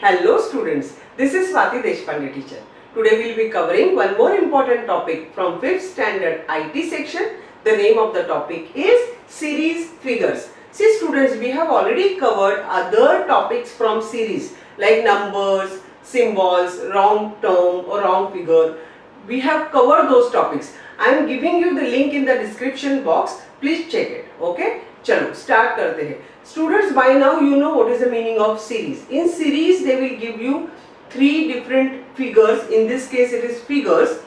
Hello students, this is Swati Deshpande teacher. Today we will be covering one more important topic from 5th standard IT section. The name of the topic is series figures. See students, we have already covered other topics from series like numbers, symbols, wrong term or wrong figure. We have covered those topics. I am giving you the link in the description box. Please check it. Okay? चलो start करते हैं. Students, by now you know what is the meaning of series. In series they will give you three different figures. In this case it is figures,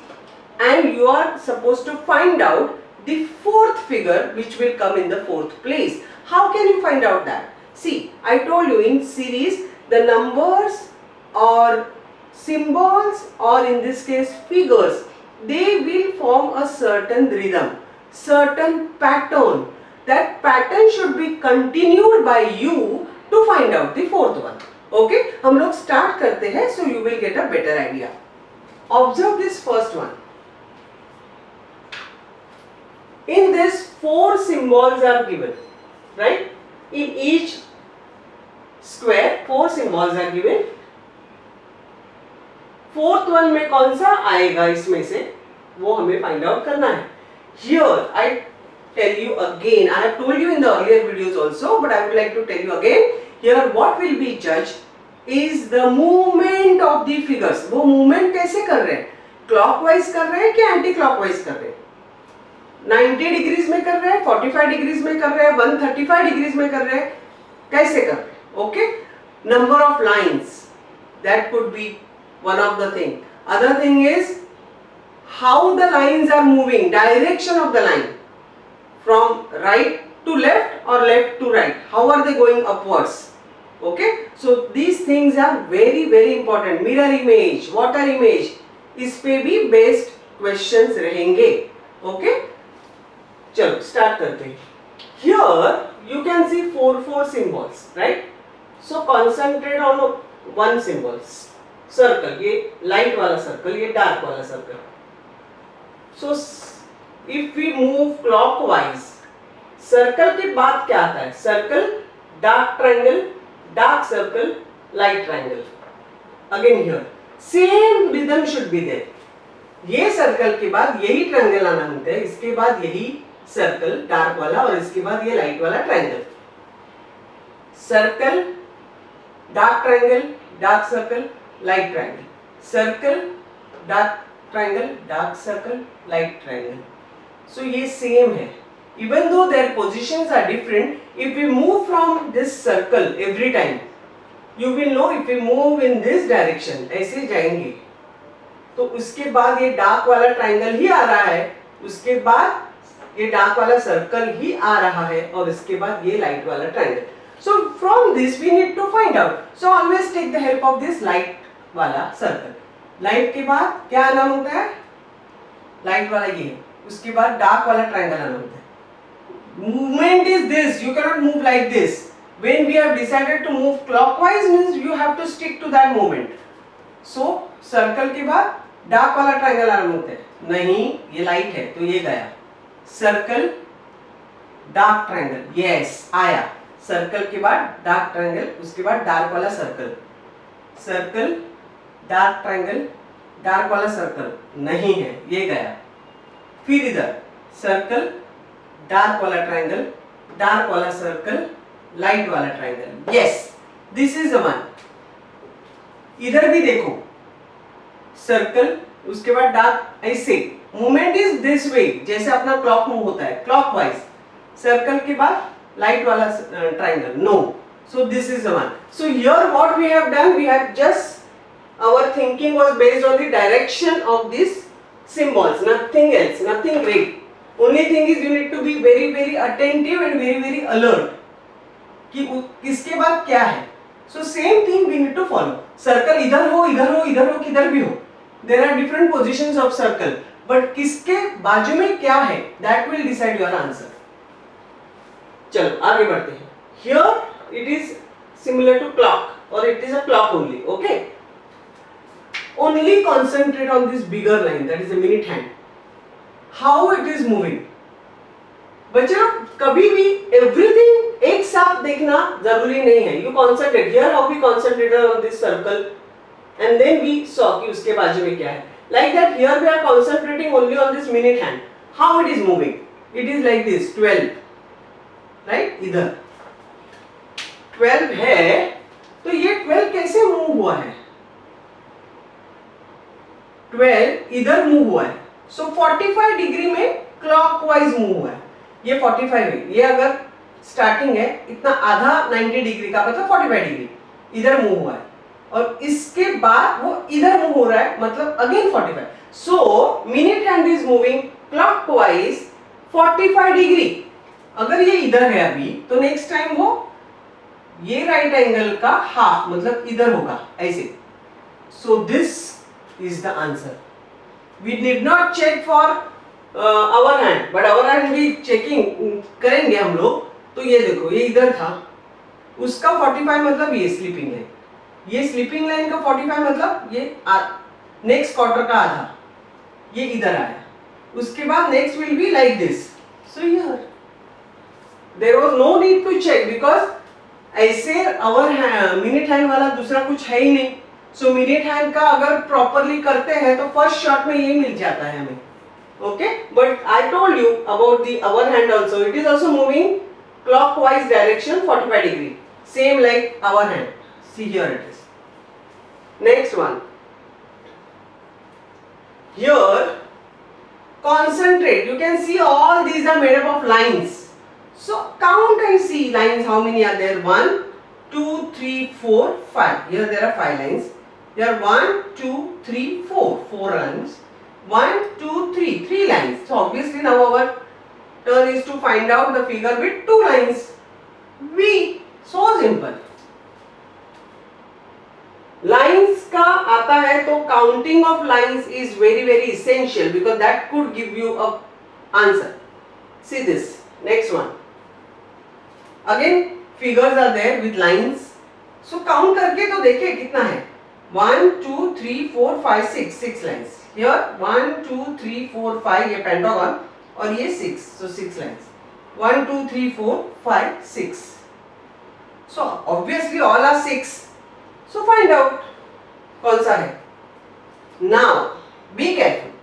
and you are supposed to find out the fourth figure which will come in the fourth place. How can you find out that? See, I told you in series the numbers or symbols, or in this case figures, they will form a certain rhythm, certain pattern. That pattern should be continued by you to find out the fourth one. Okay, हम लोग start करते हैं, so you will get a better idea. Observe this first one. In this, four symbols are given, right? In each square, four symbols are given. Fourth one में कौन सा आएगा इसमें से, वो हमें find out करना है. Here I tell you again, I have told you in the earlier videos also, but I would like to tell you again. Here what will be judged is the movement of the figures. वो movement कैसे कर रहे हैं? Clockwise कर रहे हैं कि anti clockwise कर रहे हैं? 90 डिग्रीज में कर रहे हैं, 45 डिग्रीज में कर रहे हैं, 135 डिग्रीज में कर रहे हैं, कैसे कर रहे हैं? Okay? Number of lines, that could be one of the thing. Other thing is how the lines are moving, direction of the line. From right to left or left to right, how are they going upwards? Okay, so these things are very very important. Mirror image, water image, इस पे भी based questions रहेंगे. Okay, चलो start करते हैं. Here you can see four symbols, right? So concentrate on one symbol, circle. ये light वाला circle, ये dark वाला circle. So if we move clockwise, circle के बाद क्या आता है? Circle, dark triangle, dark circle, light triangle. Again here same rhythm should be there. ये सर्कल के बाद यही ट्रायंगल आना होता है, इसके बाद यही सर्कल डार्क वाला, और इसके बाद ये लाइट वाला triangle. Circle, dark triangle, dark circle, light triangle. Circle, dark triangle, dark circle, light triangle. So ये सेम है. Even though their positions are different, if we move from this circle every time, you will know if we move in this direction, ऐसे जाएंगे, तो उसके बाद ये dark वाला triangle ही आ रहा है, उसके बाद ये डार्क वाला सर्कल ही आ रहा है, और इसके बाद ये लाइट वाला triangle. So from this we need to find out. So always take the help of this light वाला सर्कल. लाइट के बाद क्या आना होता है? लाइट वाला ये, उसके बाद डार्क वाला ट्रायंगल आना होता है. Movement is this, you cannot move like this. When we have decided to move clockwise means you have to stick to that movement. So circle के बाद डार्क वाला ट्रायंगल आना होता है. नहीं, ये लाइट है तो ये गया. सर्कल, डार्क ट्रायंगल, यस आया. सर्कल के बाद डार्क ट्रायंगल, उसके बाद डार्क वाला circle. Circle, dark triangle, dark वाला सर्कल, नहीं है, ये गया. फिर इधर सर्कल, डार्क वाला ट्रायंगल, डार्क वाला सर्कल, लाइट वाला triangle. Yes, this is the one. इधर भी देखो, सर्कल, उसके बाद डार्क, ऐसे मूवमेंट इज दिस वे, जैसे अपना क्लॉक मूव होता है क्लॉकवाइज. सर्कल के बाद लाइट वाला triangle, no. So this is the one. So here what we have done, we have just our thinking was based on the direction of these symbols, nothing else, nothing great. Only thing is you need to be very very attentive and very very alert कि किसके बाद क्या है. So same thing we need to follow. Circle इधर हो, इधर हो, इधर हो, किधर भी हो. There are different positions of circle, but किसके बाजू में क्या है, that will decide your answer. चलो आगे बढ़ते हैं. Here it is similar to clock, or it is a clock only. Okay. Only concentrate on this bigger line, that is a minute hand. How it is moving. बच्चों कभी भी everything एक साथ देखना जरूरी नहीं है. You concentrate here, how we concentrated on this circle and then we saw कि उसके बाजू में क्या है. Like that here we are concentrating only on this minute hand. How it is moving? It is like this 12, right. इधर 12 है तो ये 12 कैसे मूव हुआ है? 12 इधर मूव हुआ है. सो 45 डिग्री में क्लॉकवाइज मूव हुआ है. ये 45 है. ये अगर स्टार्टिंग है इतना आधा 90 डिग्री का मतलब 45 डिग्री इधर मूव हुआ है और इसके बाद वो इधर मूव हो रहा है मतलब again 45. So minute hand is moving clockwise 45 degree. अगर ये इधर है अभी तो नेक्स्ट टाइम वो ये राइट एंगल का हाफ मतलब इधर होगा ऐसे. So this is the answer. We did not check for hour hand but hour hand भी चेकिंग करेंगे हम लोग. तो ये देखो ये इधर था, उसका 45 मतलब ये स्लीपिंग है. ये स्लीपिंग लाइन का 45 मतलब ये नेक्स्ट क्वार्टर का आधा ये इधर आया. उसके बाद next will be like this. So here there was no need to check because ऐसे आवर मिनट हैंड वाला दूसरा कुछ है ही नहीं. सो मिनट हैंड का अगर प्रॉपरली करते हैं तो फर्स्ट शॉट में ये मिल जाता है हमें. Okay, but I told you about the hour hand also. It is also moving clockwise direction 45 degree, same like our hand. See here it is. Next one. Here concentrate. You can see all these are made up of lines. So count and see lines. How many are there? 1, 2, 3, 4, 5. Here there are 5 lines. Here 1, 2, 3, 4. 4 lines. 1, 2, 3. 3 lines. So obviously now our turn is to find out the figure with 2 lines. V. So simple. Lines का आता है तो counting of lines is very essential because that could give you a answer. See this. Next one. Again figures are there with lines. So count करके तो देखिए कितना है. 1, 2, 3, 4, 5, 6. 6 lines. Here 1, 2, 3, 4, 5 ये pentagon. और ये 6, so 6 lines. 1, 2, 3, 4, 5, 6. So obviously all are 6. So find out कौन सा है. Now be careful.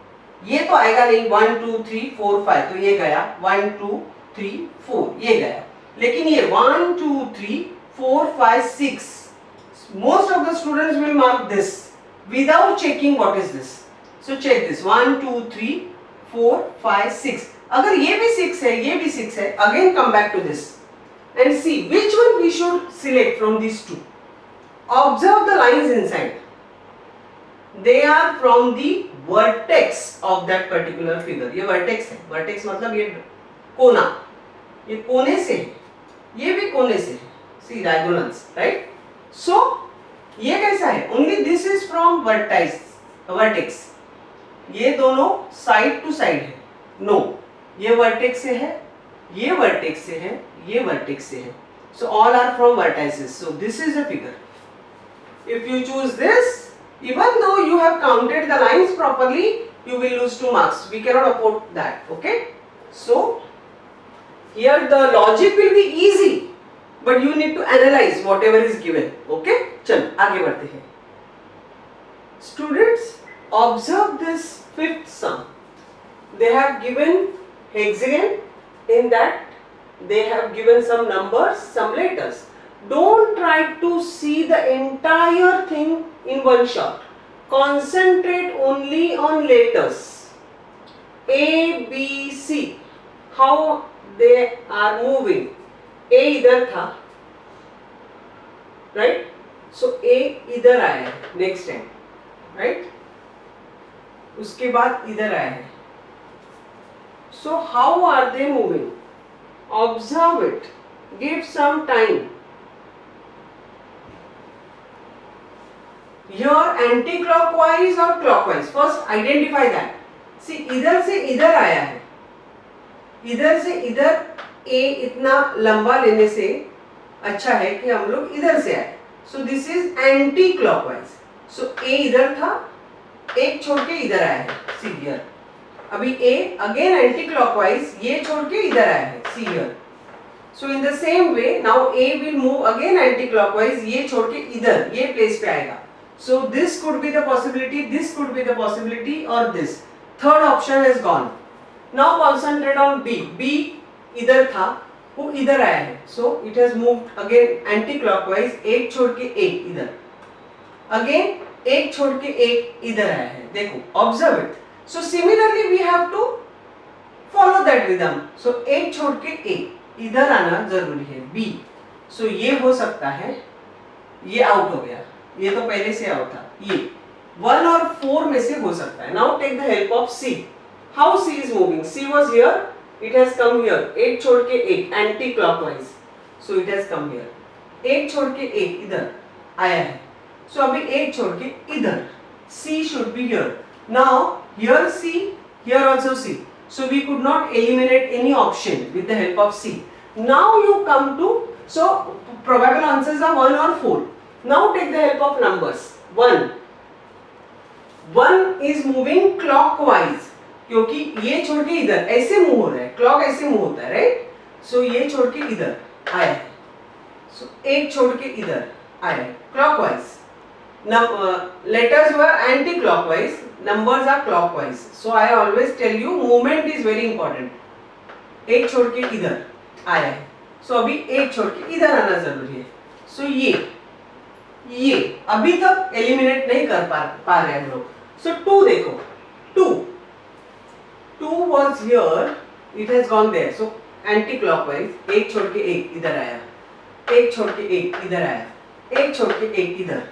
ये तो आएगा नहीं 1, 2, 3, 4, 5 तो ये गया 1, 2, 3, 4 ये गया. लेकिन ये 1, 2, 3, 4, 5, 6. Most of the students will mark this without checking what is this. So check this 1, 2, 3, 4, 5, 6. अगर ये भी 6 है ये भी 6 है, again come back to this and see which one we should select from these two. Observe the lines inside. They are from the vertex of that particular figure. ये vertex है. Vertex मतलब ये कोना, ये कोने से है, ये भी कोने से है. See diagonals, right? So ये कैसा है? Only this is from vertex. ये दोनों साइड टू साइड है. नो ये वर्टेक्स से है, ये वर्टेक्स से है, ये वर्टेक्स से है. So all are from vertices. So this is a figure. If you choose this, even though you have counted the lines properly, you will lose 2 marks. We cannot afford that. Okay, so here the logic will be easy but you need to analyze whatever is given. Okay, चलो आगे बढ़ते हैं. Students, observe this 5th sum. They have given hexagon. In that they have given some numbers, some letters. Don't try to see the entire thing in one shot. Concentrate only on letters A, B, C. How they are moving. A इधर था, right? So A इधर आया है next time, right? उसके बाद इधर आया है. So how are they moving? Observe it. Give some time. Here anti-clockwise or clockwise. First identify that. See इधर से इधर आया है. इधर से इधर A इतना लंबा लेने से अच्छा है कि हम लोग इधर से आए. So this is anti-clockwise. So A इधर था, एक छोड़ के इधर आया है. See here. अभी A again anti-clockwise, ये छोड़ के इधर आया है. See here. So in the same way now A will move again anticlockwise, ये छोड़ के इधर ये प्लेस पे आएगा. So this could be the possibility, this could be the possibility और this. Third option is gone. Now concentrate on B. B इधर था, वो इधर आया है. So it has moved again anticlockwise, एक छोड़ के एक इधर, अगेन एक छोड़ के एक इधर आया है. देखो observe it. So similarly we have to follow that rhythm. So एक छोड़ के एक इधर आना जरूरी है. बी. सो ये हो सकता है, ये आउट हो गया, ये तो पहले से आउट था. ये 1 और 4 में से हो सकता है. Now take the help of C. How C is moving? C was here, it has come here. एक छोड़ के एक anticlockwise, so it has come here. एक छोड़ के एक इधर आया है. सो अभी एक छोड़ के इधर, C should be here. Now here C, here also C. So we could not eliminate any option with the help of C. Now you come to, so probable answers are 1 or 4. Now take the help of numbers. 1. 1 is moving clockwise. क्योंकि ये छोड़ के इधर ऐसे move हो रहा है, clock ऐसे मूव होता है, राइट? सो ये छोड़ के इधर आया है. सो एक छोड़ के इधर आया है, clockwise. Letters were anti-clockwise, numbers are clockwise. So I always tell you movement is very important. एक छोड़ के इधर आया है. So अभी एक छोड़ के इधर आना जरूरी है. So ये अभी तक एलिमिनेट नहीं कर पा रहे हम लोग. So 2 देखो, 2 was here, it has gone there. So anti-clockwise, एक छोड़ के एक इधर आया, एक छोड़ के एक इधर आया, एक छोड़ के एक इधर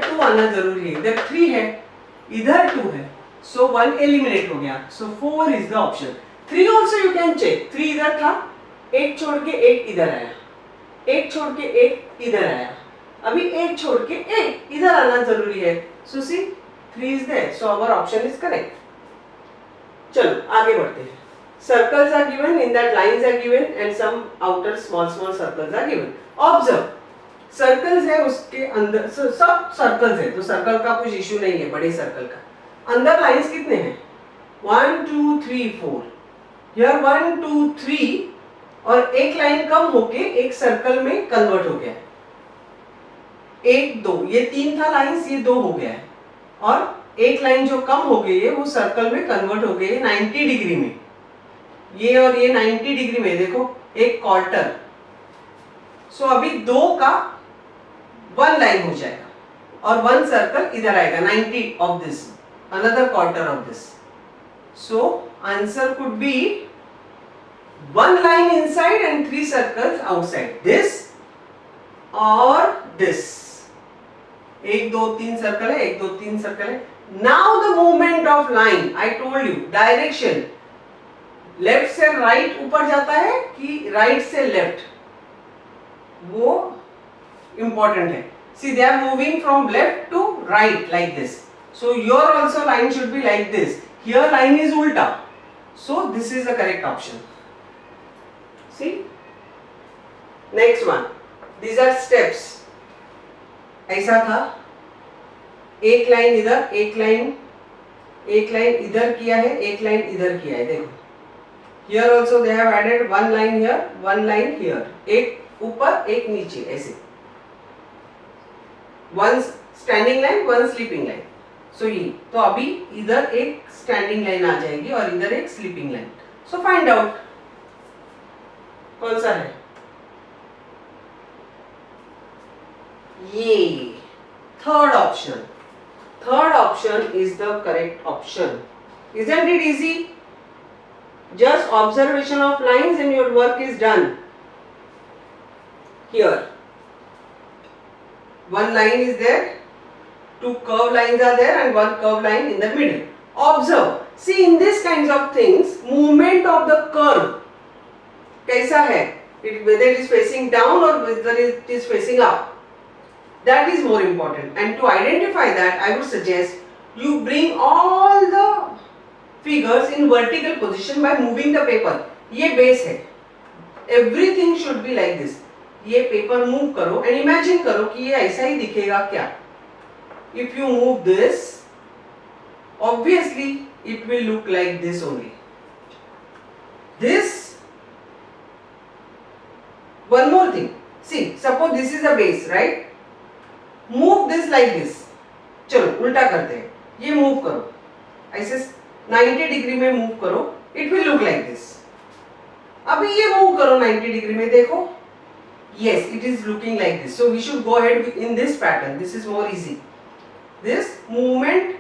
2 आना जरूरी है. इधर 3 है, इधर 2 है. सो 1 एलिमिनेट हो गया. So 4 is the option. 3 also you can check. 3 इधर था, एक छोड़ के एक इधर आया, एक छोड़ के एक इधर आया, अभी एक छोड़ के एक इधर आना जरूरी है. So C 3 is there. So our option is correct. चलो आगे बढ़ते हैं. Circles are given, in that lines are given and some outer small circles are given. Observe, circles है, उसके अंदर सब सर्कल्स है, तो सर्कल का कुछ इश्यू नहीं है. बड़े सर्कल का अंदर लाइंस कितने हैं? 1 2 3 4. हियर 1 2 3 और एक लाइन कम होके एक सर्कल में कन्वर्ट हो गया. 1 2, ये 3 था लाइंस, ये 2 हो गया है. और एक लाइन जो कम हो गई है वो सर्कल में कन्वर्ट हो गई है 90 डिग्री में. ये और ये 90 डिग्री में, देखो एक क्वार्टर. सो अभी 2 का 1 लाइन हो जाएगा और 1 सर्कल इधर आएगा 90 of this, another quarter of this. So answer could be 1 line inside and 3 circles outside. This और दिस. 1 2 3 सर्कल है, 1 2 3 सर्कल है. Now the movement of line, I told you direction left से right ऊपर जाता है कि राइट से left, वो important है. See, they are moving from left to right like this. So your also line should be like this. Here line is ulta. So this is the correct option. See? Next one. These are steps. ऐसा था, एक line इधर, एक line इधर किया है, एक line इधर किया है. देखो here also they have added 1 line here, 1 line here. एक ऊपर एक नीचे ऐसे. 1 स्टैंडिंग लाइन, 1 स्लीपिंग लाइन. सो ये तो अभी इधर एक स्टैंडिंग लाइन आ जाएगी और इधर एक sleeping line. So find out कौन सा है. ये third option is the correct option. Isn't it easy? Just observation of lines and your work is done. Here 1 line is there, 2 curved lines are there and 1 curved line in the middle. Observe, see in this kinds of things, movement of the curve कैसा है, whether it is facing down or whether it is facing up, that is more important. And to identify that, I would suggest you bring all the figures in vertical position by moving the paper. ये base है, everything should be like this. ये paper move करो and imagine करो कि ये ऐसा ही दिखेगा क्या. If you move this, obviously it will look like this only. This one more thing, see suppose this is a base, right? Move this like this. चलो उल्टा करते हैं, ये मूव करो ऐसे 90 डिग्री में मूव करो, it will look like this. अभी ये मूव करो 90 डिग्री में, देखो, yes it is looking like this. So we should go ahead in this pattern. This is more easy. This movement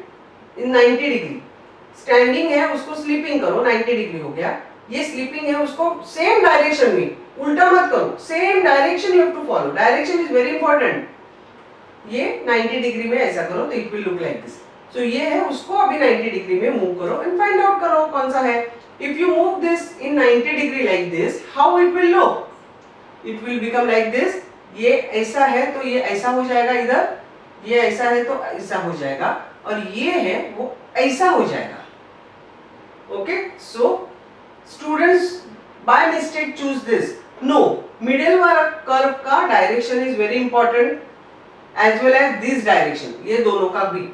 in 90 degree, standing है उसको sleeping करो, 90 degree हो गया. ये स्लीपिंग है उसको सेम डायरेक्शन में, उल्टा मत करो, same direction you have to follow. Direction is very important. ये 90 डिग्री में ऐसा करो तो it will look like this. So ये है, उसको अभी 90 डिग्री में मूव करो एंड फाइंड आउट करो कौन सा है. If you move this in 90 degree like this, how it will look? It will become like this. ये ऐसा है तो ये ऐसा हो जाएगा इधर, ये ऐसा है तो ऐसा हो जाएगा, और ये है वो ऐसा हो जाएगा. Okay, so students by mistake choose this. No, middle वाला कर्व का direction is very important as well as this direction, ये दोनों का भी.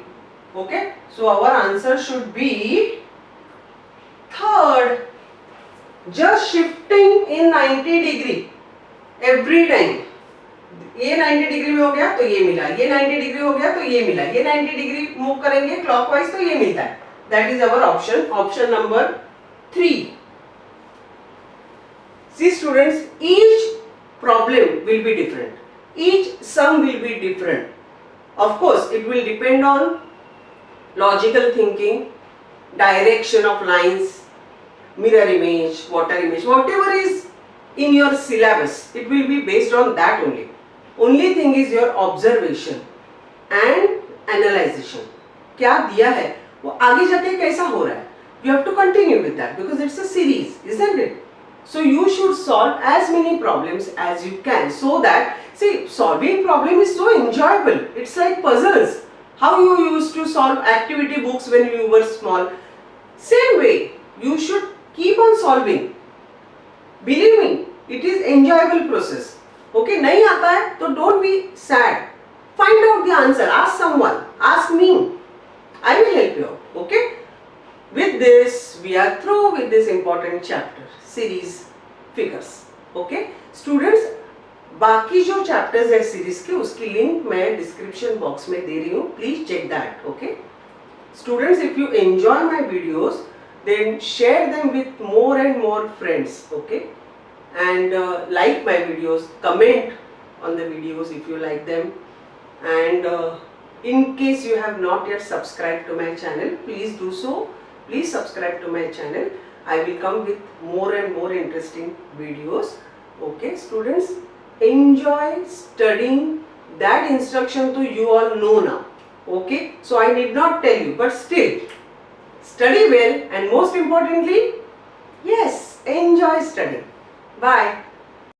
Okay, so our answer should be third. Just shifting in 90 degree every time. ये 90 degree में हो गया तो ये मिला, ये 90 डिग्री हो गया तो ये मिला, ये 90 डिग्री मूव करेंगे क्लॉकवाइज तो ये मिलता है. That is our option, option number 3. See students, each problem will be different, each sum will be different. Of course it will depend on logical thinking, direction of lines, mirror image, water image, whatever is in your syllabus, it will be based on that only. Only thing is your observation and analyzation. क्या दिया है वो आगे जाके कैसा हो रहा है, you have to continue with that because it's a series, isn't it? So you should solve as many problems as you can, so that, see, solving problem is so enjoyable. It's like puzzles. How you used to solve activity books when you were small, same way you should keep on solving. Believe me, it is enjoyable process. Okay, नहीं आता है तो don't be sad. Find out the answer. Ask someone. Ask me. I will help you. Okay. With this, we are through with this important chapter, series figures. Okay, students, बाकी जो chapters है series के, उसकी link मैं description box में दे रही हूँ. Please check that. Okay, students, if you enjoy my videos, then share them with more and more friends. Okay, and like my videos, comment on the videos if you like them, and in case you have not yet subscribed to my channel, please do so. Please subscribe to my channel. I will come with more and more interesting videos. Okay, students, enjoy studying. That instruction to you all know now. Okay, so I need not tell you, but still study well, and most importantly, yes, enjoy studying. Bye.